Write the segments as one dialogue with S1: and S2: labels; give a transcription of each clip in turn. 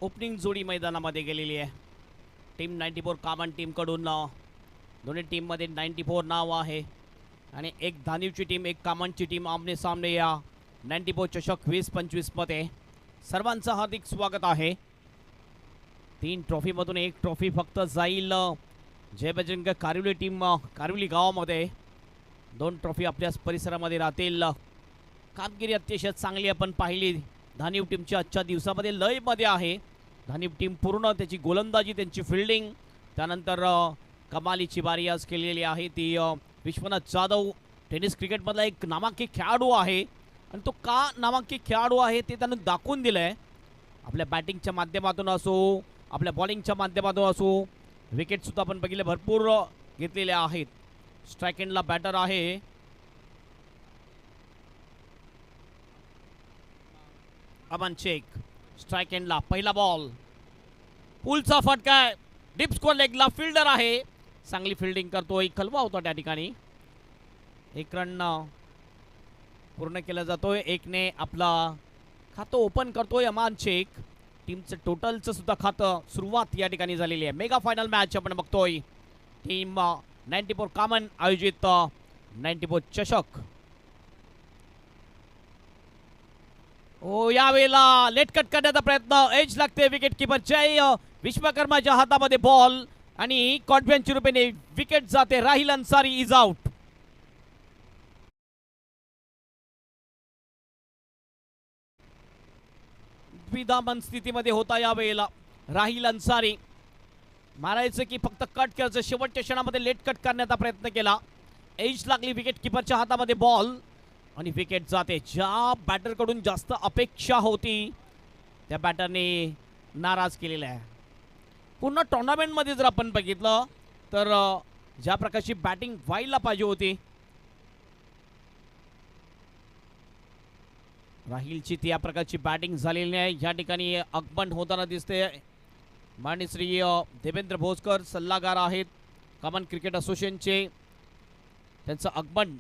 S1: Opening जोडी मैदानामध्ये गेलेली आहे. टीम 94 कामन टीमकडून दोन्ही टीममध्ये 94 नाव आहे आणि एक धानिवची टीम एक कामनची टीम आमने सामने या 94 चषक 2025 मध्ये. सर्वांचं हार्दिक स्वागत आहे. 3 ट्रॉफीमधून एक ट्रॉफी फक्त जाईल जय बजरंग कारिवली टीम कारिवली गावामध्ये. 2 ट्रॉफी आपल्या परिसरामध्ये राहतील. कामगिरी अतिशय चांगली आपण पाहिली. धानिव टीमच्या आजच्या दिवसामध्ये लयमध्ये आहे. धानिव टीम पूर्ण त्याची गोलंदाजी त्यांची फिल्डिंग त्यानंतर कमालीची बारी आज केलेली आहे ती विश्वनाथ जाधव. टेनिस क्रिकेटमधला एक नामांकित खेळाडू आहे आणि तो का नामांकित खेळाडू आहे ते त्यानं दाखवून दिलं आहे. आपल्या बॅटिंगच्या माध्यमातून असो आपल्या बॉलिंगच्या माध्यमातून असो विकेटसुद्धा आपण बघितले भरपूर घेतलेले आहेत. स्ट्राईक एंडला बॅटर आहे अमन शेख. स्ट्राईक एंडला पहिला बॉल पुलचा फटका डीप स्कोर लेगला फिल्डर आहे. चांगली फिल्डिंग करतोय. खलवा होता त्या ठिकाणी. 1 रन पूर्ण केला जातोय. 1 ने आपला खातं ओपन करतोय अमान शेख. टीमचं टोटलचं सुद्धा खातं सुरुवात या ठिकाणी झालेली आहे. मेगा फायनल मॅच आपण बघतोय. टीम 94 कामन आयोजित 94 चषक. यावेळेला लेट कट करण्याचा प्रयत्न. एज लागते विकेट किपर जय विश्वकर्माच्या हातामध्ये बॉल आणि कॉन्फिडन्सच्या रूपाने विकेट जाते. राहिल अन्सारी इज आउट. द्विधामन स्थितीमध्ये होता यावेळेला राहिल अन्सारी. मारायचं की फक्त कट करायचं. शेवटच्या क्षणामध्ये लेट कट करण्याचा प्रयत्न केला. एज लागली विकेट किपरच्या हातामध्ये बॉल आणि विकेट जाते. ज्या बॅटरकडून जास्त अपेक्षा होती त्या बॅटरने नाराज केलेला आहे. पूर्ण टुर्नामेंटमध्ये जर आपण बघितलं तर ज्या प्रकारची बॅटिंग व्हायला पाहिजे होती राहिलची त्या प्रकारची बॅटिंग झालेली नाही. या ठिकाणी अगमन होताना दिसते. माननीय श्री देवेंद्र भोसकर सल्लागार आहेत कॉमन क्रिकेट असोसिएशनचे. त्यांचं आगमन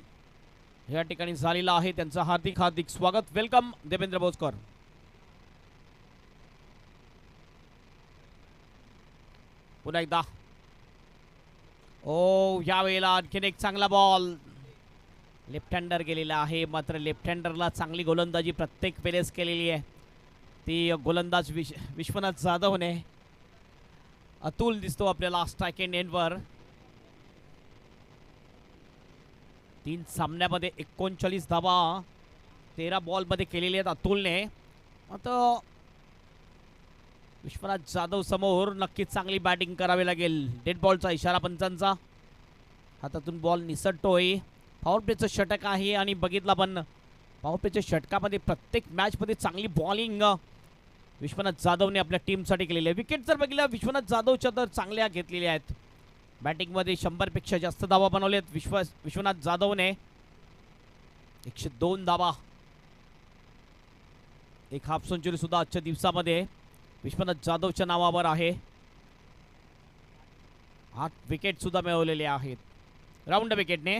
S1: या ठिकाणी झालेलं आहे. त्यांचं हार्दिक हार्दिक स्वागत. वेलकम देवेंद्र भोसकर. पुन्हा एकदा यावेळेला आणखीन एक चांगला बॉल. लेफ्ट हँडर गेलेला आहे मात्र लेफ्ट हँडरला चांगली गोलंदाजी प्रत्येक वेळेस केलेली आहे. ती गोलंदाज विश्वनाथ जाधवने. अतुल दिसतो आपल्याला स्ट्राईक एंडवर. 3 सामन्यामध्ये 39 धावा 13 बॉलमध्ये केलेली आहेत अतुलने. आता विश्वनाथ जाधव समोर नक्कीच चांगली बॅटिंग करावी लागेल. डेड बॉलचा इशारा पंचांचा. हातातून बॉल निसटतोय. पॉवर प्लेचं षटक आहे आणि बघितला पण पॉवर प्लेच्या षटकामध्ये प्रत्येक मॅचमध्ये चांगली बॉलिंग विश्वनाथ जाधवने आपल्या टीमसाठी केलेली आहे. विकेट जर बघितल्या विश्वनाथ जाधवच्या तर चांगल्या घेतलेल्या आहेत. बॅटिंगमध्ये 100 पेक्षा जास्त धावा बनवलेत विश्वनाथ जाधवने. 102 धावा. एक हाफ सेंचुरी सुद्धा आजच्या दिवसामध्ये विश्वनाथ जाधवच्या नावावर आहे. 8 विकेट सुद्धा मिळवलेले आहेत. राऊंड विकेटने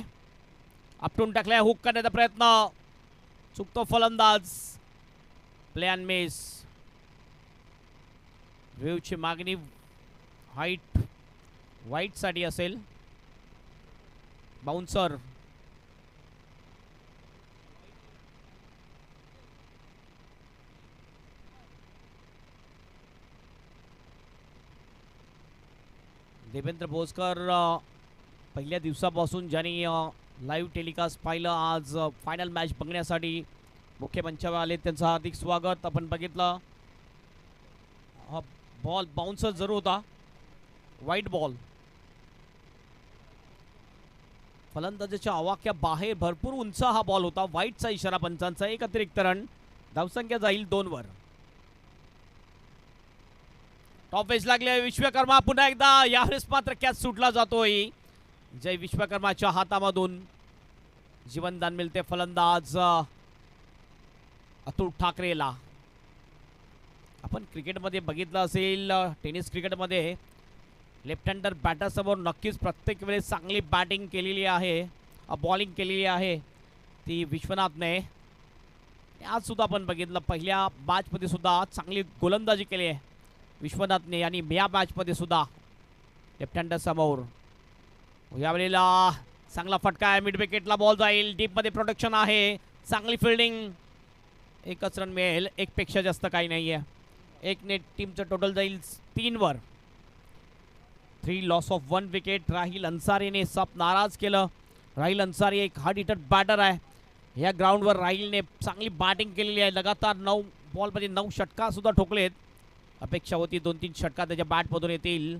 S1: आपटून टाकलाय. हुक करण्याचा प्रयत्न चुकतो फलंदाज. Play and miss. वेव्हची मागणी हाईट वाईट साठी असेल. बाउन्सर देवेंद्र भोसकर पहिल्या दिवसापासून ज्यांनी लाईव्ह टेलिकास्ट पाहिलं आज फायनल मॅच बघण्यासाठी मुख्य मंचावर आले त्यांचं हार्दिक स्वागत. आपण बघितलं बॉल बाउन्सर जरूर होता. वाईट बॉल. फलंदाजाच्या आवाक्या बाहेर भरपूर उंच हा बॉल होता. वाईटचा इशारा पंचांचा. 1 अतिरिक्त रन. धावसंख्या जाईल 2 वर. टॉप वेज लागले विश्वकर्मा. पुन्हा एकदा यावेळेस मात्र कॅच सुटला जातोय. जय विश्वकर्माच्या हातामधून जीवनदान मिळते फलंदाज अतुल ठाकरेला. आपण क्रिकेटमध्ये बघितलं असेल टेनिस क्रिकेटमध्ये लेफ्ट हँडर बॅटरसमोर नक्कीच प्रत्येक वेळेस चांगली बॅटिंग केलेली आहे. बॉलिंग केलेली आहे ती विश्वनाथने. आज सुद्धा आपण बघितलं पहिल्या मॅचमध्ये सुद्धा चांगली गोलंदाजी केली आहे. विश्वनाथने आणि या मॅचमध्ये सुद्धा लेफ्ट हँडर समोर. यावेळेला चांगला फटका आहे, मिड विकेटला बॉल जाईल, डीपमध्ये प्रोटेक्शन आहे, चांगली फिल्डिंग. एकच रन मिळेल, एक पेक्षा जास्त काही नाही आहे. एकने टीमचं टोटल जाईल 3 वर. 3 लॉस ऑफ 1 विकेट. राहिल अन्सारीने सब नाराज केलं. राहिल अन्सारी एक हार्ड हिटर बॅटर आहे. या ग्राउंडवर राहिलने चांगली बॅटिंग केलेली आहे. लगातार 9 बॉलमध्ये 9 षटका सुद्धा ठोकलेत. अपेक्षा होती 2-3 षटका त्याच्या बॅटमधून येतील.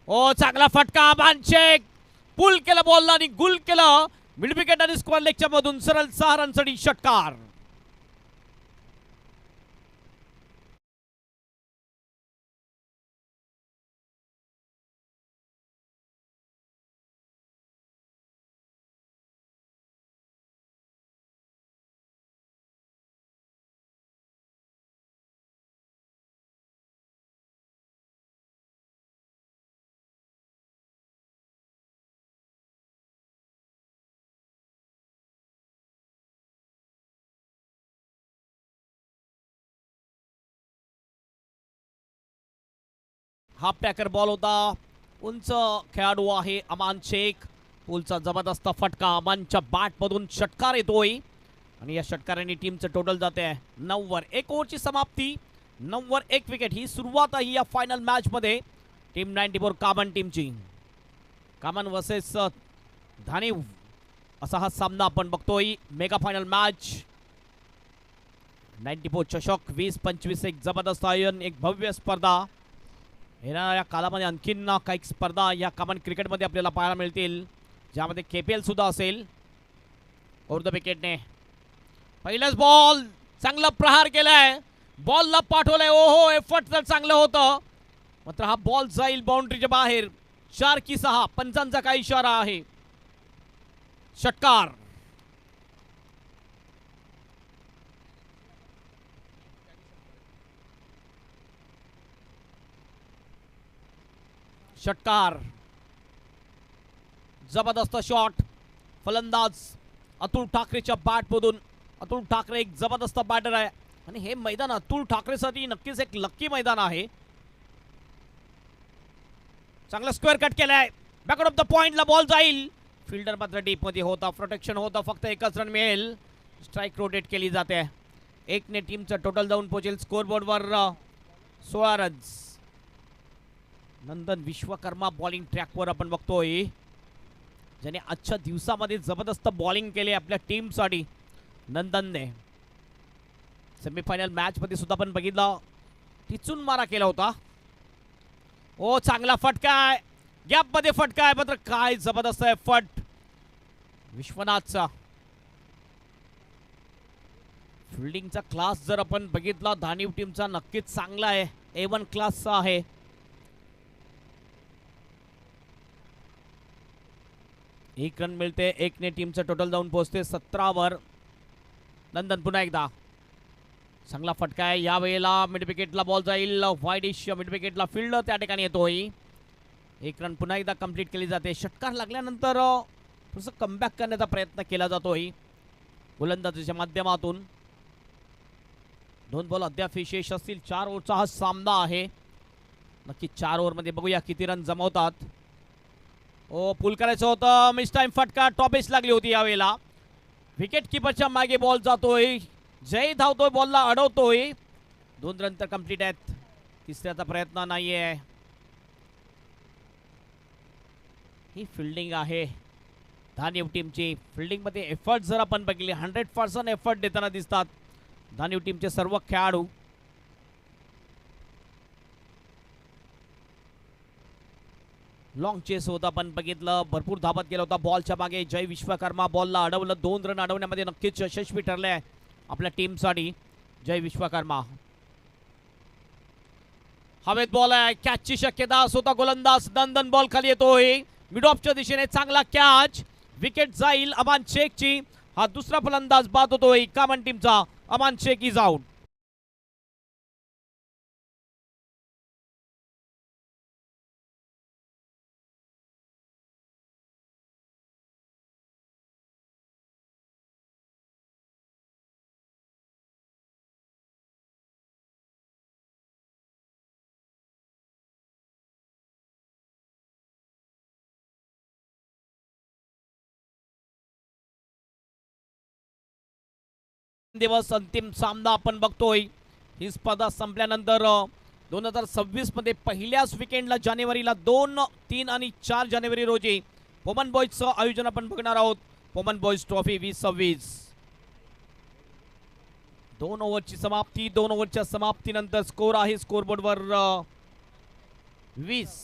S1: ओ चांगला फटका, अमान शेख पुल केलं बॉलला आणि गुल केलं. मिड विकेट आणि स्क्वेअर लेगच्या मधून सरळ 6 रनसाठी षटकार. हा पॅकर बॉल होता. उंच खेळाडू आहे अमान शेख. पुलचा जबरदस्त फटका, अमानच्या बॅटमधून षटकार येतोय आणि या षटकाराने टीमचं टोटल जाते 9 वर. 1 ओव्हरची समाप्ती, 9 वर 1 विकेट. ही सुरुवात आहे या फायनल मॅच मध्ये टीम 94 कामन टीमची. कामन वर्सेस धानिव असा हा सामना आपण बघतोय. मेगा फायनल मॅच 94 चषक 20-25. एक जबरदस्त आयोजन, एक भव्य स्पर्धा. येणाऱ्या काळामध्ये आणखीन काही स्पर्धा या कामन क्रिकेटमध्ये आपल्याला पाहायला मिळतील, ज्यामध्ये KPL सुद्धा असेल. ओव्हर द विकेटने पहिलाच बॉल, चांगला प्रहार केलाय, बॉलला पाठवलंय. ओहो, एफर्ट तर चांगलं होतं, मात्र हा बॉल जाईल बाउंड्रीच्या बाहेर. 4 की 6 पंचांचा काही इशारा आहे. षटकार. षटकार. जबरदस्त शॉट. फलंदाज अतुल ठाकरेच्या बॅटमधून. अतुल ठाकरे एक जबरदस्त बॅटर आहे आणि हे मैदान अतुल ठाकरेसाठी नक्कीच एक लक्की मैदान आहे. चांगला स्क्वेअर कट केलाय, बॅक ऑफ द पॉइंटला बॉल जाईल. फिल्डर मात्र डीप मध्ये होता, प्रोटेक्शन होता, फक्त एकच रन मिळेल. स्ट्राईक रोटेट केली जाते. एकने टीमचं टोटल जाऊन पोहोचेल स्कोअरबोर्डवर 16 रन्स. नंदन विश्वकर्मा बॉलिंग ट्रॅकवर आपण बघतोय, ज्याने आजच्या दिवसामध्ये जबरदस्त बॉलिंग केले आपल्या टीमसाठी. नंदनने सेमीफायनल मॅच मध्ये सुद्धा आपण बघितलं, टिचून मारा केला होता. ओ चांगला फटका आहे, गॅप मध्ये फटका आहे, मात्र काय जबरदस्त आहे फट विश्वनाथचा. फिल्डिंगचा क्लास जर आपण बघितला धानिव टीमचा नक्कीच चांगला आहे, A1 क्लासचा आहे. एक रन मिळते, एकने टीमचं टोटल जाऊन पोहोचते 17 वर. नंदन पुन्हा एकदा चांगला फटका आहे, या वेळेला मिड विकेटला बॉल जाईल. वाईडिश मिड विकेटला फील्ड त्या ठिकाणी येतोय. एक रन पुन्हा एकदा कंप्लीट केली जाते. षटकार लागल्यानंतर थोडंसं कमबॅक करण्याचा प्रयत्न केला जातोय गोलंदाजीच्या माध्यमातून. 2 बॉल अद्याप विशेष असतील. 4 ओव्हरचा हा सामना आहे. नक्की 4 ओव्हरमध्ये बघूया किती रन जमवतात. ओ पुल करायचं होतं, मिस टाइम फटका, टॉपेस लागली होती यावेळेला. विकेट किपरच्या मागे बॉल जातोय, जय धावतोय, बॉलला अडवतोय. 2 रन तर कंप्लीट आहेत, तिसऱ्याचा प्रयत्न नाहीये. ही फिल्डिंग आहे धानिव टीमची. फिल्डिंग मध्ये एफर्ट जर आपण बघितले 100% एफर्ट देताना दिसतात धानिव टीमचे सर्व खेळाडू. लॉंग चेस होता, आपण बघितलं, भरपूर धावत गेला होता बॉलच्या मागे. जय विश्वकर्मा बॉलला अडवलं, 2 रन अडवण्यामध्ये नक्कीच यशस्वी ठरले आपल्या टीमसाठी जय विश्वकर्मा. हवेत बॉल आहे, कॅचची शक्यता. स्वतः गोलंदाज नंदन बॉल खाली येतोय मिड ऑफच्या दिशेने. चांगला कॅच, विकेट जाईल अमान शेखची. हा दुसरा फलंदाज बाद होतोय कामन टीमचा. अमान शेख इज आउट. दिवस अंतिम सामना आपण बघतोय. ही स्पर्धा संपल्यानंतर 2026 मध्ये पहिल्याच विकेंडला जानेवारीला 2, 3 आणि 4 जानेवारी रोजी पोमन बॉईजचं आयोजन आपण बघणार आहोत. Poman boys trophy 2026. 2 ओव्हरची समाप्ती. 2 ओव्हरच्या समाप्तीनंतर स्कोर आहे स्कोरबोर्डवर 20.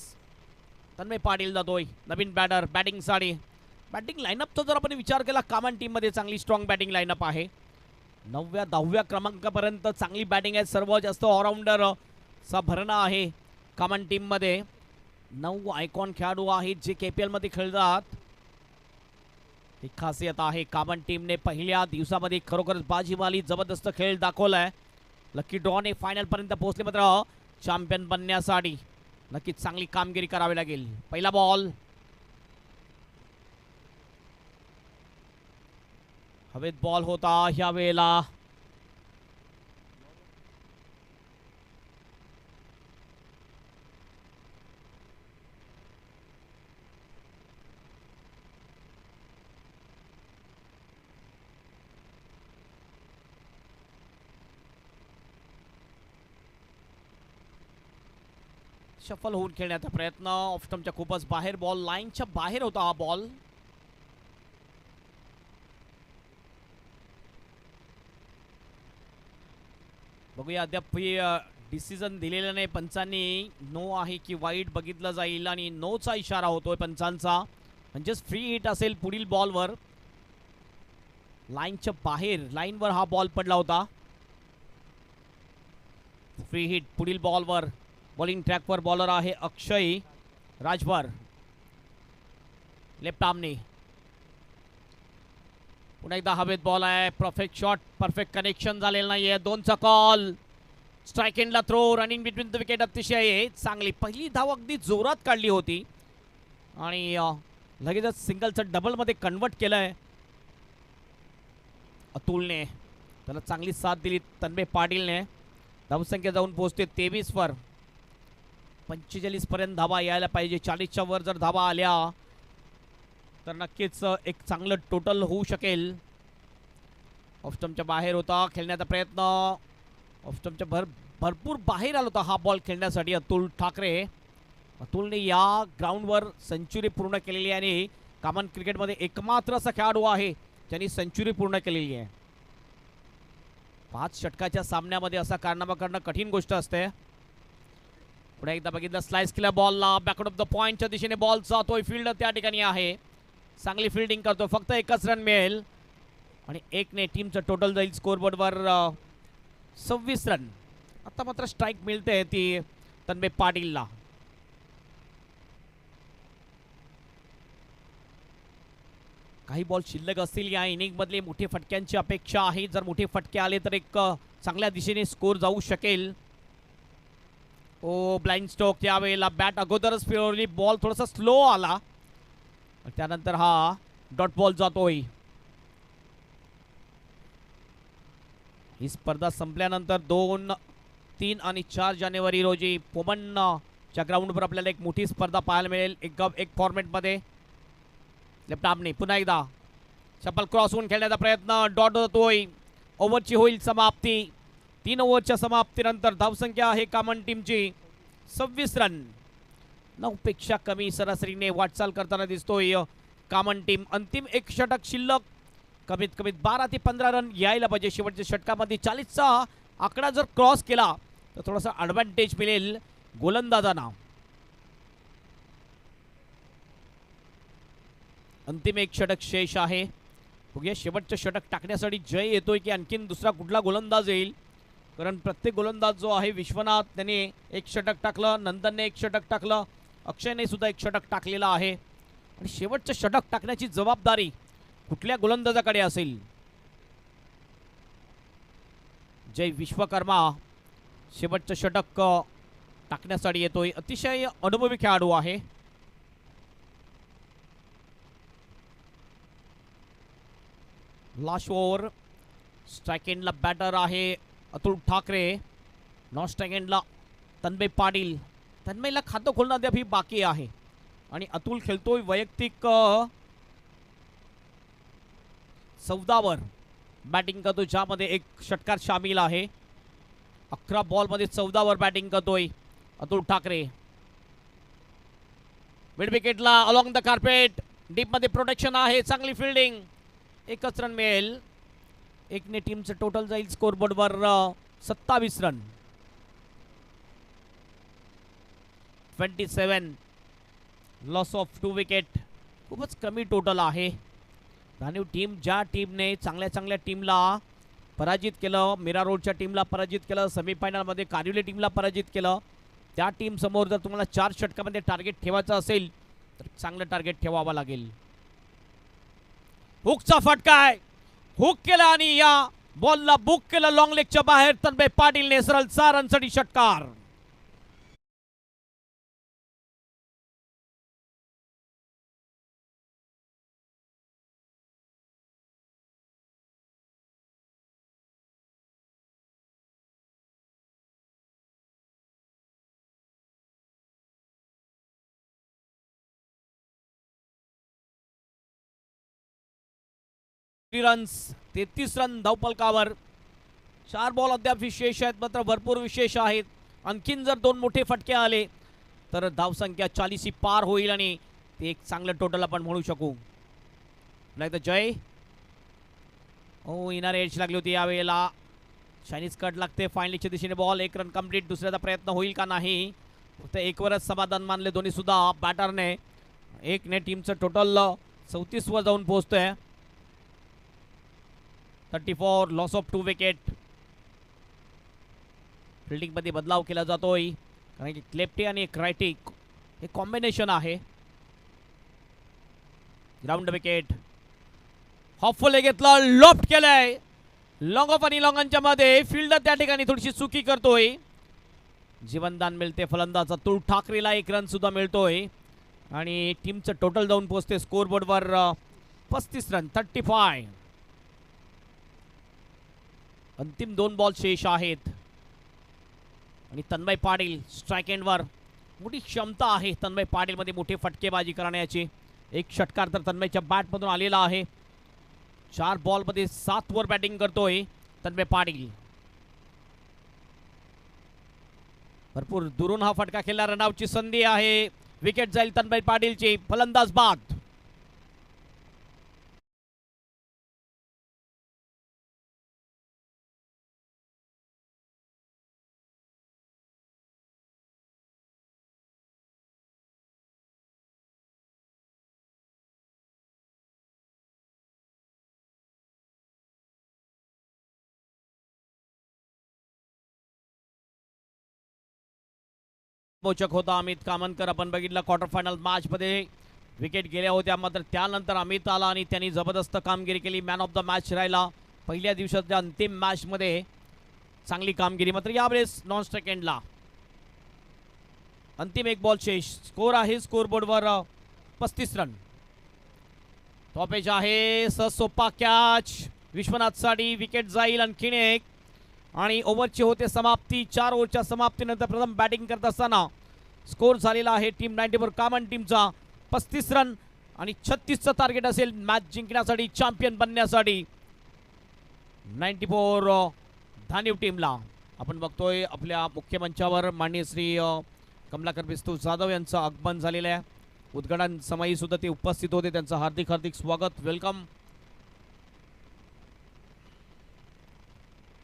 S1: तन्मय पाटील जातोय नवीन बॅटर बॅटिंगसाठी. बॅटिंग लाईनअपचा जर आपण विचार केला, कामन टीममध्ये चांगली स्ट्रॉंग बॅटिंग लाईनअप आहे. 9व्या 10व्या क्रमांकापर्यंत चांगली बॅटिंग आहे. सर्वात जास्त ऑलराऊंडर चा भरणा आहे कामन टीममध्ये. 9 आयकॉन खेळाडू आहेत जे KPL मध्ये खेळतात. ही खासियत आहे. कामन टीमने पहिल्या दिवसामध्ये खरोखरच बाजीवाली जबरदस्त खेळ दाखवलाय. लकी ड्रॉने फायनल पर्यंत पोहोचले, मात्र चॅम्पियन बनण्यासाठी नक्कीच चांगली कामगिरी करावी लागेल. पहिला बॉल हवेत बॉल होता ह्या वेळेला. शफल होऊन खेळण्याचा प्रयत्न. ऑफस्टम्पच्या खूपच बाहेर, बॉल लाईनच्या बाहेर होता हा बॉल. बघूया, अद्याप डिसिजन दिलेलं नाही पंचांनी. नो आहे की वाईट बघितलं जाईल आणि नोचा इशारा होतोय पंचांचा. म्हणजेच फ्री हिट असेल पुढील बॉलवर. लाईनच्या बाहेर, लाईनवर हा बॉल पडला होता. फ्री हिट पुढील बॉलवर. बॉलिंग ट्रॅकवर बॉलर आहे अक्षय राजभर. लेफ्ट आर्मने पुन्हा एकदा हवेत बॉल आहे. परफेक्ट शॉट, परफेक्ट कनेक्शन झालेलं नाहीये. 2चा कॉल. स्ट्राइक एंडला throw. Running between the wicket अतिशय चांगली. पहिली धाव अगदी जोरात काढली होती आणि लगेचच सिंगलचं डबलमध्ये कन्वर्ट केलंय अतुलने. त्याला चांगली साथ दिली तन्मय पाटीलने. धावसंख्या जाऊन पोहोचते 23 वर. 45 पर्यंत धावा यायला पाहिजे. 40च्या वर जर धावा आल्या तर नक्कीच एक चांगलं टोटल होऊ शकेल. ऑफस्टम्पच्या बाहेर होता खेळण्याचा प्रयत्न. ऑफस्टम्पच्या भरपूर बाहेर आला होता हा बॉल खेळण्यासाठी अतुल ठाकरे. अतुलने या ग्राउंडवर सेंचुरी पूर्ण केलेली आहे आणि कॉमन क्रिकेटमध्ये एकमात्र असा खेळाडू आहे ज्यांनी सेंचुरी पूर्ण केलेली आहे. 5 षटकाच्या सामन्यामध्ये असा कारनामा करणं कठीण गोष्ट असते. पुढे एकदा बघितलं, स्लाइस केला बॉलला. बॅकआउट ऑफ द पॉइंटच्या दिशेने बॉल जातोय. फील्डर त्या ठिकाणी आहे, चांगली फिल्डिंग करतो. फक्त एकच रन मिळेल आणि 1ने टीमचं टोटल जाईल स्कोरबोर्डवर 26 रन. आता मात्र स्ट्राईक मिळते ती तन्मय पाटीलला. काही बॉल शिल्लक असतील या इनिंगमधले. मोठे फटक्यांची अपेक्षा आहे. जर मोठे फटके आले तर एक चांगल्या दिशेने स्कोर जाऊ शकेल. ओ ब्लाइंड स्ट्रोक. त्यावेळेला बॅट अगोदरच फिरवली. बॉल थोडासा स्लो आला. त्यानंतर हा डॉट बॉल जातोय. ही स्पर्धा संपल्यानंतर 2, 3 आणि 4 जानेवारी रोजी पोमनच्या ग्राउंडवर आपल्याला एक मोठी स्पर्धा पाहायला मिळेल. एक फॉर्मॅटमध्ये. लेफ्ट आर्मने पुन्हा एकदा चप्पल क्रॉस होऊन खेळण्याचा प्रयत्न. डॉट जातोय. ओव्हरची होईल समाप्ती. 3 ओव्हरच्या समाप्तीनंतर धावसंख्या आहे कॉमन टीमची 26 रन. 9 पेक्षा कमी सरासरीने वाटचाल करताना दिसतोय कॉमन टीम. अंतिम एक षटक शिल्लक. कमीत कमीत 12 ते 15 रन यायला पाहिजे. शेवटच्या षटकामध्ये 40चा आकडा जर क्रॉस केला तर थोडासा ॲडव्हान्टेज मिळेल गोलंदाजांना. अंतिम एक षटक शेष आहे. बघूया शेवटचं षटक टाकण्यासाठी जय येतोय की आणखीन दुसरा कुठला गोलंदाज येईल. कारण प्रत्येक गोलंदाज जो आहे, विश्वनाथ त्याने एक षटक टाकलं, नंदनने एक षटक टाकलं, अक्षयने सुद्धा एक षटक टाकलेला आहे. आणि शेवटचं षटक टाकण्याची जबाबदारी कुठल्या गोलंदाजाकडे असेल. जय विश्वकर्मा शेवटचं षटक टाकण्यासाठी येतोय. अतिशय अनुभवी खेळाडू आहे. Last over. स्ट्राइक एंडला बॅटर आहे अतुल ठाकरे. नॉन स्ट्राइक एंडला तन्मय पाटील. तन्मयला खातं खोलणं अद्याप ही बाकी आहे आणि अतुल खेळतोय वैयक्तिक 14 वर. बॅटिंग करतो, ज्यामध्ये एक षटकार सामील आहे. 11 बॉलमध्ये 14 वर बॅटिंग करतोय अतुल ठाकरे. मिड विकेटला अलॉंग द कार्पेट डीपमध्ये प्रोटेक्शन आहे, चांगली फिल्डिंग. एकच रन मिळेल. एकने टीमचं टोटल जाईल स्कोरबोर्डवर 27 रन. 27 loss of 2 wicket. खूपच कमी टोटल आहे. धानीव टीम, ज्या टीमने चांगल्या चांगल्या टीमला पराजित केलं, मीरा रोडच्या टीमला पराजित केलं, सेमीफायनलमध्ये कारिवली टीमला पराजित केलं, त्या टीम समोर जर तुम्हाला 4 षटकामध्ये टार्गेट ठेवायचं असेल तर चांगलं टार्गेट ठेवावं लागेल. हुकचा फटका आहे, हुक केला आणि या बॉलला बुक केलं लॉंग लेगच्या बाहेर. तन्मय पाटीलने सरळ 4 रनसाठी षटकार. Runs 33 run धावपलकावर. 4 बॉल अद्याप विशेष आहेत, मात्र भरपूर विशेष आहेत. आणखीन जर 2 मोठे फटके आले तर धावसंख्या 40 पार होईल आणि ते एक चांगलं टोटल आपण म्हणू शकू. नाही जय येणारी एज लागली होती यावेळेला. चायनीज कट लागते फायनलीच्या दिशेने. Ball 1 run complete. दुसऱ्याचा प्रयत्न होईल का नाही, फक्त 1 वरच समाधान मानले दोन्ही सुद्धा बॅटरने. एकने टीमचं टोटल 34 वर जाऊन पोहोचतोय. 34 लॉस ऑफ 2 विकेट. फिल्डिंगमध्ये बदलाव केला जातोय कारण की लेफ्टी आणि एक रायटी हे कॉम्बिनेशन आहे. Ground wicket. हॉफले घेतला, लॉफ्ट केलाय. लॉंग ऑफ आणि लॉंगनच्या मध्ये फिल्डर त्या ठिकाणी थोडीशी चुकी करतोय. जीवनदान मिळते फलंदाज अतुल ठाकरेला. 1 रन सुद्धा मिळतोय आणि टीमचं टोटल जाऊन पोहोचते स्कोरबोर्डवर 35 रन. 35. अंतिम 2 बॉल शेष आहेत आणि तन्मय पाटील स्ट्राईक एंडवर. मोठी क्षमता आहे तन्मय पाटील मध्ये मोठी फटकेबाजी करण्याची. एक षटकार तर तन्मयच्या बॅटमधून आलेला आहे. 4 बॉलमध्ये 7 वर बॅटिंग करतोय तन्मय पाटील. भरपूर दुरून हा फटका खेळला. रनआउटची संधी आहे. विकेट जाईल तन्मय पाटीलची. फलंदाज बाद. मोचक होता अमित कामनकर. आपण बघितलं क्वार्टर फायनल मॅच मध्ये विकेट गेल्या होत्या, मात्र त्यानंतर अमित आला आणि त्यांनी जबरदस्त कामगिरी केली. मॅन ऑफ द मॅच राहिला. पहिल्या दिवसाच्या अंतिम मॅच मध्ये चांगली कामगिरी. मात्र यावेळेस नॉन स्ट्राईक एंडला. अंतिम 1 बॉल शेष. स्कोर आहे स्कोरबोर्डवर 35 रन. टॉपेज आहे. सोपा कॅच विश्वनाथ साठी. विकेट जाईल आणखीन एक आणि ओव्हरची होते समाप्ती. 4 ओव्हरच्या समाप्तीनंतर प्रथम बॅटिंग करत असताना स्कोर झालेला आहे टीम 94 कॉमन टीमचा 35 रन आणि 36चं टार्गेट असेल मॅच जिंकण्यासाठी, चॅम्पियन बनण्यासाठी 94 धानीव टीमला. आपण बघतोय आपल्या मुख्य मंचावर माननीय श्री कमलाकर बिस्तू जाधव यांचं आगमन झालेलं आहे. उद्घाटन समयी सुद्धा ते उपस्थित होते. त्यांचं हार्दिक हार्दिक स्वागत, वेलकम.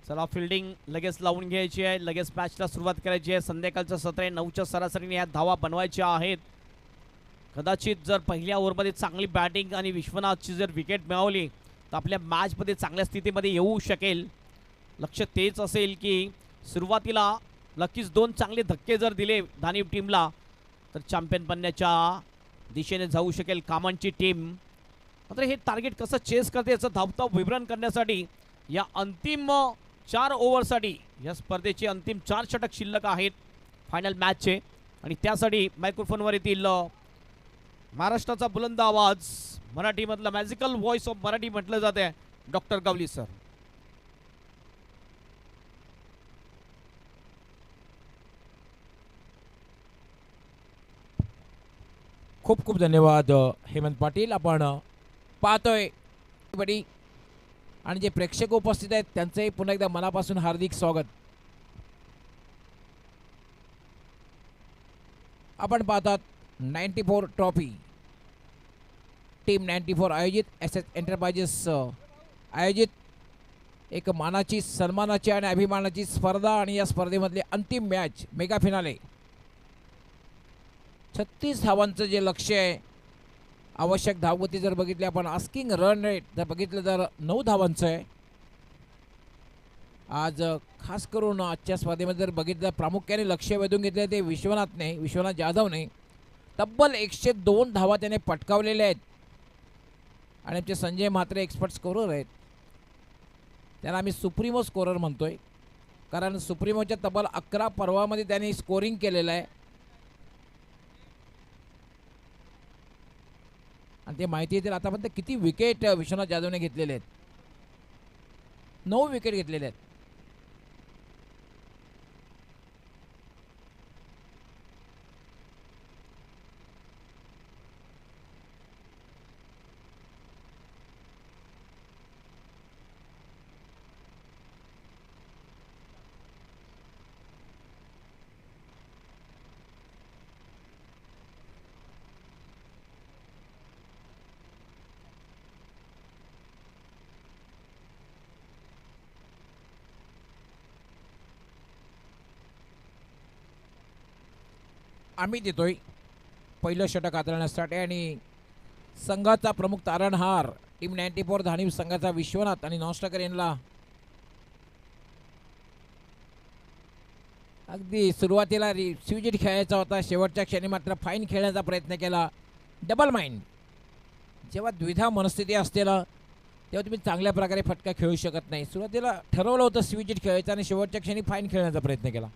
S1: चला फिल्डिंग लगेच लावून घ्यायची आहे, लगेच मॅचला सुरुवात करायची आहे. संध्याकाळचं सत्र 9च्या सरासरीने या धावा बनवायच्या आहेत. कदाचित जर पहिल्या ओव्हरमध्ये चांगली बॅटिंग आणि विश्वनाथची जर विकेट मिळवली तर आपल्या मॅचमध्ये चांगल्या स्थितीमध्ये येऊ शकेल. लक्ष तेच असेल की सुरुवातीला नक्कीच 2 चांगले धक्के जर दिले धानीव टीमला तर चॅम्पियन बनण्याच्या दिशेने जाऊ शकेल कामांची टीम. मात्र हे टार्गेट कसं चेस करते याचं धावधाव विवरण करण्यासाठी या अंतिम 4 ओव्हरसाठी या स्पर्धेचे अंतिम 4 षटक शिल्लक आहेत फायनल मॅचचे आणि त्यासाठी मायक्रोफोनवर येतील महाराष्ट्राचा बुलंद आवाज, मराठीमधला मॅजिकल व्हॉइस ऑफ मराठी म्हटलं जाते, डॉक्टर गावली सर.
S2: खूप खूप धन्यवाद हेमंत पाटील. आपण पाहतोय आणि जे प्रेक्षक उपस्थित आहेत त्यांचंही पुन्हा एकदा मनापासून हार्दिक स्वागत. आपण पाहतात 94 ट्रॉफी टीम 94 आयोजित SS एंटरप्राइजेस आयोजित एक मानाची, सन्मानाची आणि अभिमानाची स्पर्धा आणि या स्पर्धेमधली अंतिम मॅच मेगा फिनाले. 36 धावांचं जे लक्ष्य आहे, आवश्यक धावगती जर बघितली आपण, आस्किंग रन रेट जर बघितलं तर 9 धावांचं आहे. आज खास करून आजच्या स्पर्धेमध्ये जर बघितलं प्रामुख्याने लक्ष वेधून घेतले ते विश्वनाथ जाधवने तब्बल 102 धावा त्याने पटकावलेल्या आहेत. आणि आमचे संजय म्हात्रे एक्सपर्ट स्कोरर आहेत, त्यांना आम्ही सुप्रीमो स्कोरर म्हणतोय, कारण सुप्रीमोच्या तब्बल 11 पर्वामध्ये त्यांनी स्कोरिंग केलेलं आहे. आणि ते माहिती येतील आतापर्यंत किती विकेट विश्वनाथ जाधवने घेतलेले आहेत. 9 विकेट घेतलेले आहेत. आम्ही देतोय पहिलं षटक हाताळण्यासाठी आणि संघाचा प्रमुख तारणहार टीम 94 धानिव संघाचा विश्वनाथ आणि नॉस्टकर यांना अगदी सुरुवातीला स्विचिट खेळायचा होता, शेवटच्या क्षणी मात्र फाईन खेळण्याचा प्रयत्न केला. डबल माइंड, जेव्हा द्विधा मनस्थिती असते ना तेव्हा तुम्ही चांगल्या प्रकारे फटका खेळू शकत नाही. सुरुवातीला ठरवलं होतं स्विचिट खेळायचं आणि शेवटच्या क्षणी फाईन खेळण्याचा प्रयत्न केला.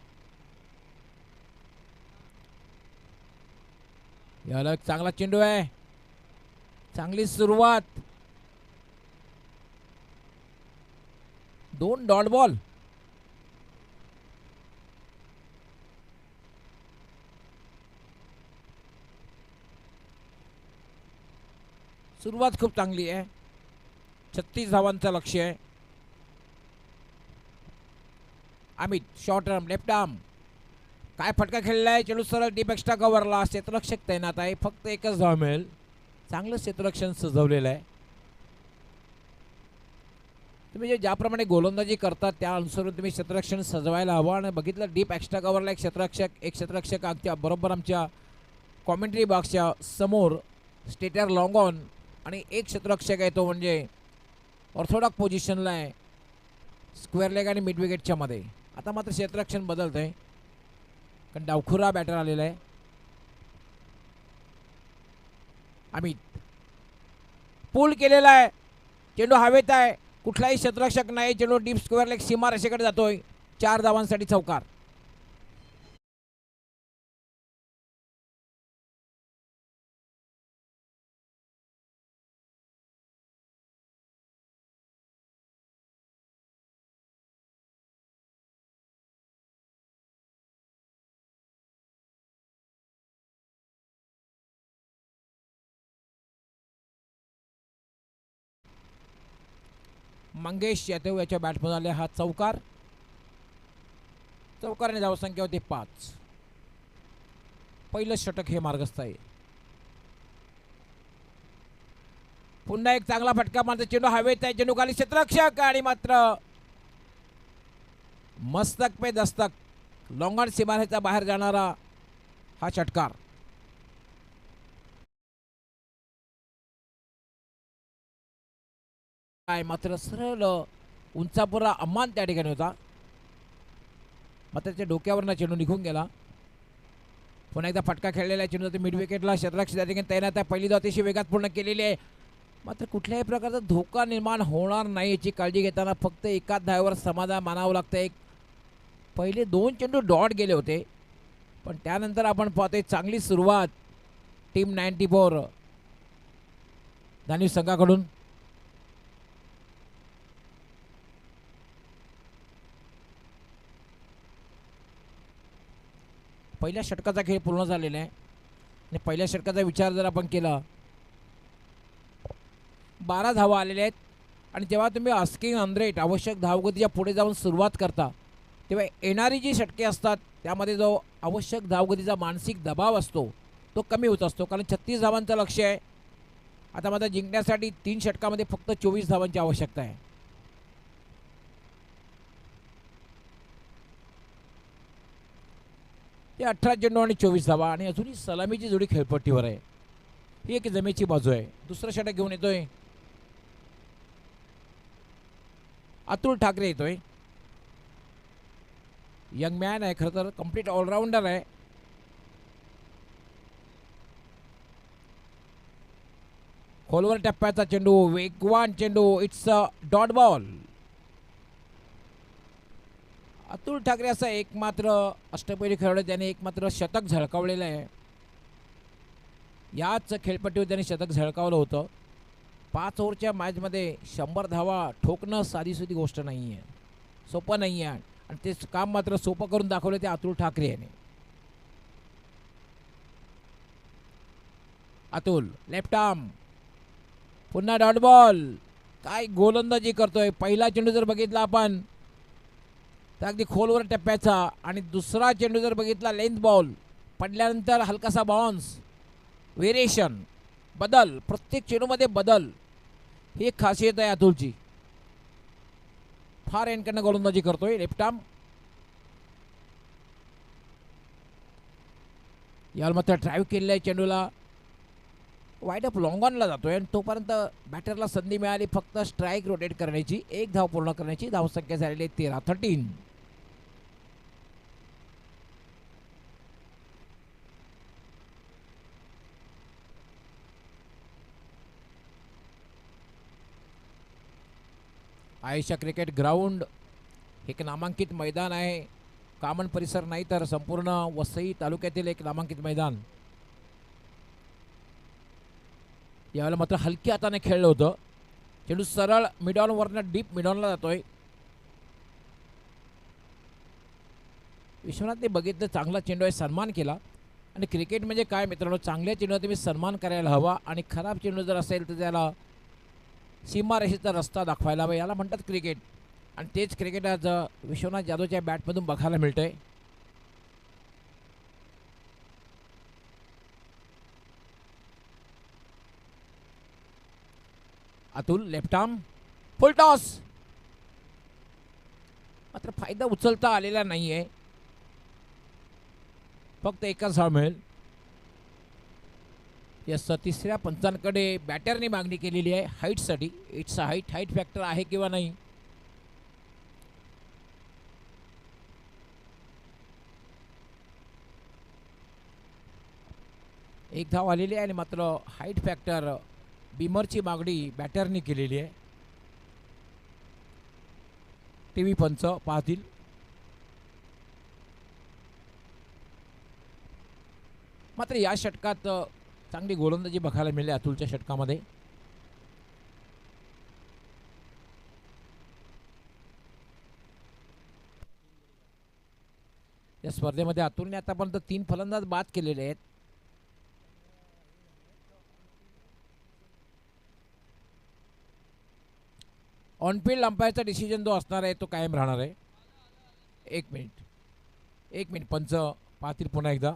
S2: याला एक चांगला चेंडू आहे, चांगली सुरुवात, 2 डॉट बॉल. सुरुवात खूप चांगली आहे. 36 धावांचं लक्ष्य आहे. Amit short arm, left arm, काय फटका खेळलाय, चेंडू सरळ डीप एक्स्ट्रा कव्हरला. क्षेत्ररक्षक तैनात आहे, फक्त एकच धाव मिळेल. चांगलं क्षेत्ररक्षण सजवलेलं आहे. तुम्ही जे ज्याप्रमाणे गोलंदाजी करतात त्या अनुसरून तुम्ही क्षेत्ररक्षण सजवायला हवं. आणि बघितलं डीप एक्स्ट्रा कव्हरला एक क्षेत्ररक्षक आमच्या बरोबर आमच्या कॉमेंट्री बॉक्सच्या समोर स्टेटर लॉंग ऑन, आणि एक क्षेत्ररक्षक आहे तो म्हणजे ऑर्थोडॉक्स पोझिशनला आहे, स्क्वेअर लेग आणि मिड विकेटच्या मध्ये. आता मात्र क्षेत्ररक्षण बदलत आहे कारण डावखुरा बॅटर आलेला आहे. अमित पूल केलेला आहे, चेंडू हवेत आहे, कुठलाही क्षेत्ररक्षक नाही, चेंडू डीप स्क्वेअर लेग सीमा रेषेकडे जातोय. 4 धावांसाठी चौकार. मंगेश यादव याच्या बॅटमधून आले हा चौकार. चौकाराने धावसंख्या होती 5. पहिलं षटक हे मार्गस्थ आहे. पुन्हा एक चांगला फटका मारतो, चेंडू हवेत आहे, चेंडू खाली क्षेत्ररक्षक आणि मात्र मस्तक पे दस्तक, लॉंगॉन सीमारेषेच्या बाहेर जाणारा हा षटकार. काय मात्र सरळ उंचापुरा अम्मान त्या ठिकाणी होता, मात्र त्याच्या डोक्यावरनं चेंडू निघून गेला. पुन्हा एकदा फटका खेळलेला चेंडू मिड विकेटला क्षेत्ररक्षक त्या ठिकाणी तैनात आहे. पहिली धाव अतिशय वेगात पूर्ण केलेली आहे, मात्र कुठल्याही प्रकारचा धोका निर्माण होणार नाही याची काळजी घेताना फक्त एकाच धावेवर समाधान मानावं लागतं. एक पहिले 2 चेंडू डॉट गेले होते, पण त्यानंतर आपण पाहतोय चांगली सुरुवात टीम 94 धानिव संघाकडून. पहिल्या षटकाचा खेळ पूर्ण झालेला आहे आणि पहिल्या षटकाचा विचार जर आपण केला 12 धावा आलेल्या आहेत आणि जेव्हा तुम्ही आस्किंग अनरेट आवश्यक धावगतीच्या पुढे जाऊन सुरुवात करता तेव्हा येणारी जी षटके असतात त्यामध्ये जो आवश्यक धावगतीचा मानसिक दबाव असतो तो कमी होत असतो, कारण 36 धावांचं लक्ष आहे. आता मात्र जिंकण्यासाठी 3 षटकामध्ये फक्त 24 धावांची आवश्यकता आहे. ते 18 चेंडू आणि 24 धावा आणि अजूनही सलामीची जोडी खेळपट्टीवर आहे. ही एक जमेची बाजू आहे. दुसरं षटक घेऊन येतोय अतुल ठाकरे, येतोय यंग मॅन आहे, खरं तर कम्प्लीट ऑलराऊंडर आहे. खोलवर टप्प्याचा चेंडू, वेगवान चेंडू, it's a dot ball. Atul Thackeray असा एकमात्र अष्टपैलू खेळाडू त्याने एकमात्र शतक झळकावलेलं आहे. याच खेळपट्टीवर त्याने शतक झळकावलं होतं. 5 ओव्हरच्या मॅचमध्ये 100 धावा ठोकणं साधीसुधी गोष्ट नाही आहे, सोपं नाही आहे. आणि ते काम मात्र सोपं करून दाखवलं ते अतुल ठाकरे याने. अतुल लेफ्ट आर्म, पुन्हा डॉट बॉल. काय गोलंदाजी करतोय. पहिला चेंडू जर बघितला आपण तर अगदी खोलवर टप्प्याचा, आणि दुसरा चेंडू जर बघितला लेंथ बॉल पडल्यानंतर हलकासा बाउन्स, व्हेरिएशन, बदल, प्रत्येक चेंडूमध्ये बदल, ही एक खासियत आहे अतुलची. फार एंडकडनं गोलंदाजी करतोय. लेफ्ट आर्म, यावर मात्र ड्राईव्ह केलेला आहे चेंडूला, वाईड अप लॉंग ऑनला जातोय आणि तोपर्यंत बॅटरला संधी मिळाली फक्त स्ट्राईक रोटेट करण्याची, 1 धाव पूर्ण करण्याची. धावसंख्या झालेली 13. आयशा क्रिकेट ग्राउंड एक नामांकित मैदान आहे. कामन परिसर नाही तर संपूर्ण वसई तालुक्यातील एक नामांकित मैदान. यावेळेला मात्र हलक्या हाताने खेळलं होतं. चेंडू सरळ मिडॉनवरनं डीप मिडॉनला जातोय. विश्वनाथने बघितलं चांगला चेंडू आहे, सन्मान केला. आणि क्रिकेट म्हणजे काय मित्रांनो, चांगल्या चेंडूला तुम्ही सन्मान करायला हवा आणि खराब चेंडू जर असेल तर त्याला सीमारेषेचा रस्ता दाखवायला हवा. याला म्हणतात क्रिकेट, आणि तेच क्रिकेट आज विश्वनाथ जाधवच्या बॅटमधून बघायला मिळतंय. अतुल लेफ्ट आर्म, फुल टॉस, मात्र फायदा उचलता आलेला नाहीये. फक्त एकच धाव मिळेल. यस, तिसऱ्या पंचांकडे बॅटरने मागणी केलेली आहे हाईटसाठी. इट्स अ हाईट फॅक्टर आहे किंवा नाही. एक धाव आलेली आहे आणि मात्र हाईट फॅक्टर बीमरची मागणी बॅटरने केलेली आहे. टीव्ही पंच पाहतील. मात्र या षटकात चांगली गोलंदाजी बघायला मिळाली अतुलच्या षटकामध्ये. या स्पर्धेमध्ये अतुलने आतापर्यंत 3 फलंदाज बाद केलेले आहेत. ऑनफिल्ड अंपायरचा डिसिजन जो असणार आहे तो कायम राहणार आहे. एक मिनिट पंच पाहतील पुन्हा एकदा.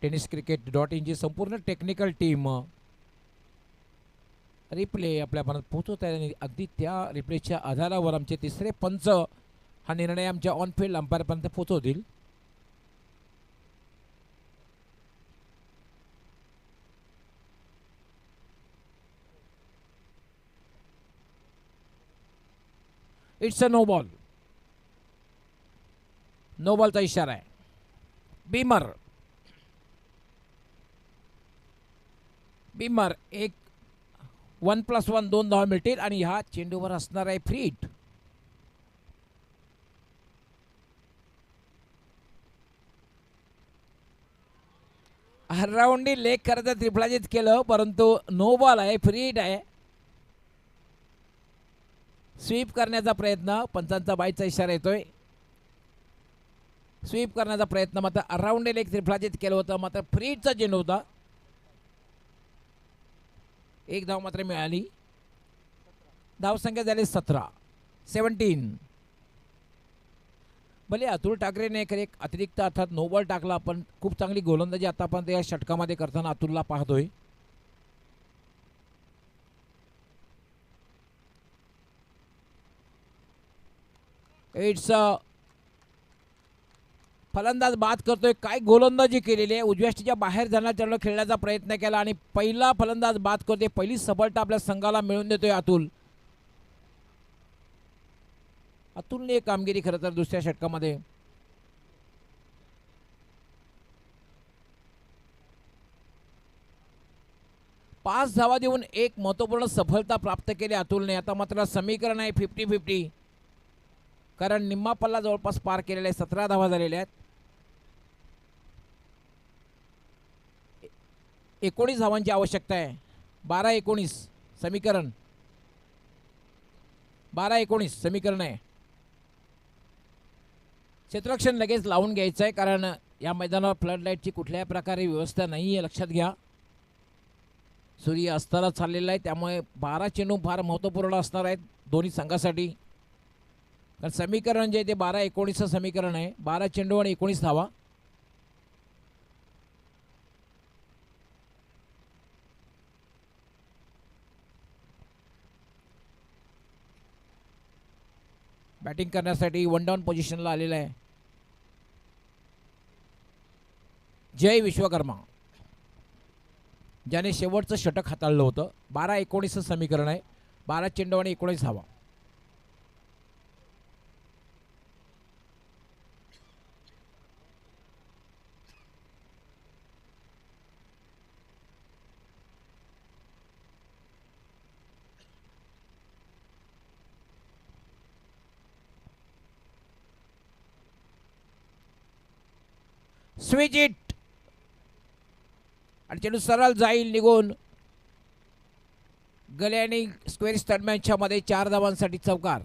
S2: tenniscricket.in ची संपूर्ण टेक्निकल टीम रिप्ले आपल्यापर्यंत पोहोचवत आहे आणि अगदी त्या रिप्लेच्या आधारावर आमचे तिसरे पंच हा निर्णय आमच्या ऑनफिल्ड अंपायरपर्यंत पोहोचवतील. It's a no ball. No बॉलचा इशारा आहे. बीमर एक 1+1 2 धावा मिळतील आणि ह्या चेंडूवर असणार आहे फ्री हिट. ऑलराऊंडी लेग करायचं त्रिफळाजीत केलं, परंतु नो बॉल आहे, फ्री हिट आहे. स्वीप करण्याचा प्रयत्न, पंचांचा बाईचा इशारा येतोय. स्वीप करण्याचा प्रयत्न मात्र अराउंड एक त्रिफळाचीत केलं होतं, मात्र फ्रीचा चेंडू होता. एक धाव मात्र मिळाली. धावसंख्या झाली 17. भले अतुल ठाकरेने एक अतिरिक्त अर्थात नो बॉल टाकला, पण खूप चांगली गोलंदाजी आता आपण या षटकामध्ये करताना अतुलला पाहतोय. इट्स फलंदाज बाद करतोय. काय गोलंदाजी केलेली आहे. उजव्या यष्टीच्या बाहेर जाण्याचा खेळण्याचा प्रयत्न केला आणि पहिला फलंदाज बाद करतोय. पहिली सफलता आपल्या संघाला मिळवून देतोय अतुल. अतुलने कामगिरी खरं तर दुसऱ्या षटकामध्ये पाच धावा देऊन एक महत्वपूर्ण सफलता प्राप्त केली अतुलने. आता मात्र समीकरण आहे 50-50, कारण निम्मा पल्ला जवळपास पार केलेला आहे. 17 धावा झालेल्या आहेत. 19 धावांची आवश्यकता आहे. 12-19 समीकरण. 12-19 समीकरण आहे. क्षेत्ररक्षण लगेच लावून घ्यायचं आहे, कारण या मैदानावर फ्लड लाईटची कुठल्याही प्रकारे व्यवस्था नाही आहे, लक्षात घ्या. सूर्य अस्ताला चाललेला आहे, त्यामुळे 12 चेंडू फार महत्त्वपूर्ण असणार आहेत दोन्ही संघासाठी. कारण समीकरण जे ते 12-19 समीकरण आहे. 12 चेंडू आणि 19 धावा. बॅटिंग करण्यासाठी वन डाऊन पोझिशनला आलेला आहे जय विश्वकर्मा, ज्याने शेवटचं षटक हाताळलं होतं. 12-19 समीकरण आहे. 12 चेंडू आणि 19 धावा. स्विच इट आणि चेंडू सरळ जाईल निघून. गले आणि स्क्वेअर दरम्यानच्या मध्ये 4 धावांसाठी चौकार.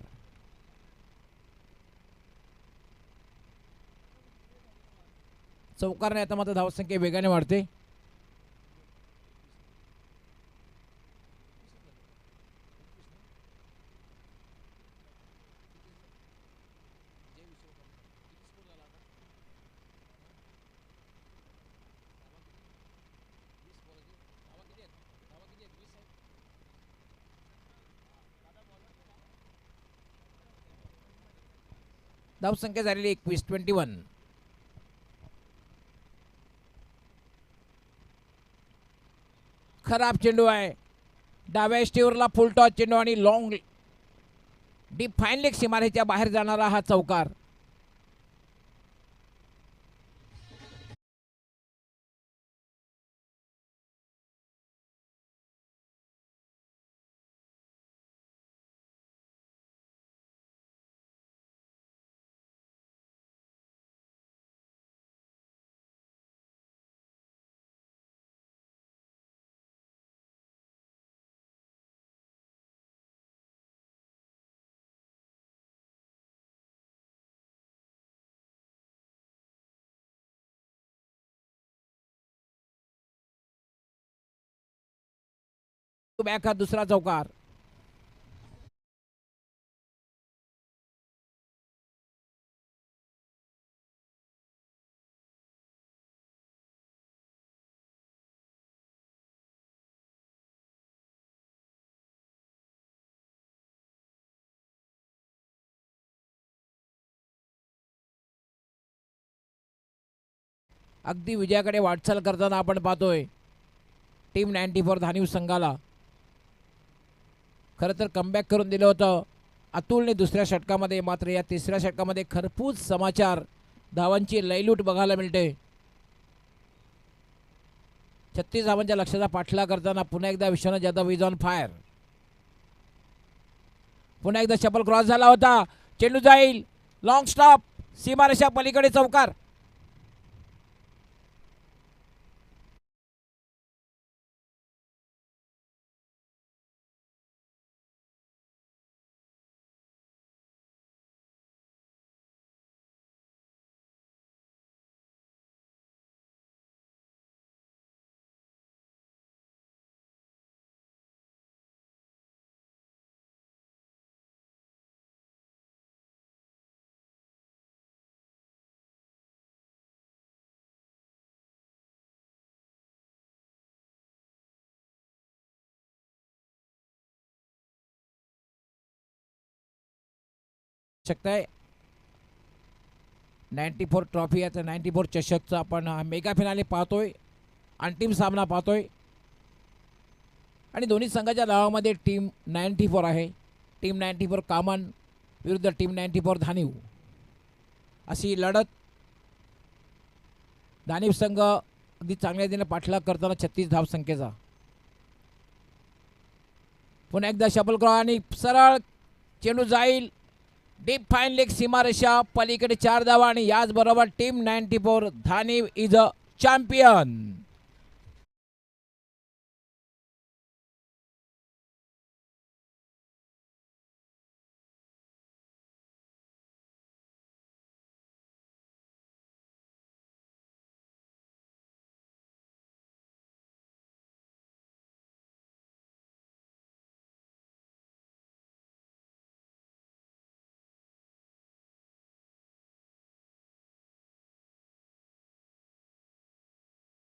S2: चौकारने आता मात्र धावसंख्या वेगाने वाढते. धावसंख्या झालेली 21. खराब चेंडू आहे. डाव्या यष्टीवरला फुल टॉस चेंडू आणि लॉंग डीप फाईन लेग सीमारेच्या बाहेर जाणारा हा चौकार. बॅक हा दुसरा चौकार. अगदी विजयाकडे वाटचाल करताना आपण पाहतोय टीम 94 धानिव संघाला. खरं तर कमबॅक करून दिलं होतं अतुलने दुसऱ्या षटकामध्ये. मात्र या तिसऱ्या षटकामध्ये खरपूस समाचार, धावांची लयलूट बघायला मिळते. 36 धावांच्या लक्ष्याचा पाठलाग करताना पुन्हा एकदा Vishwanath Jadhav is on fire. पुन्हा एकदा शपल क्रॉस झाला होता. चेंडू जाईल लॉंग स्टॉप, सीमारेषा पलीकडे चौकार. शकता आहे. 94 ट्रॉफी आहे तर 94 चषकचा आपण मेगा फिनाले पाहतोय, अंतिम सामना पाहतोय. आणि दोन्ही संघाच्या नावामध्ये टीम 94 आहे. टीम 94 कामन विरुद्ध टीम 94 धानीव अशी लढत. धानीव संघ अगदी चांगल्या रीतीने पाठलाग करताना 36 धावसंख्येचा. पुन्हा एकदा शफल क्रॉ आणि सरळ चेंडू जाईल डीप फाईन लेग सीमारेषा पलीकडे 4 धावा आणि याचबरोबर team 94 Dhaniv is a champion.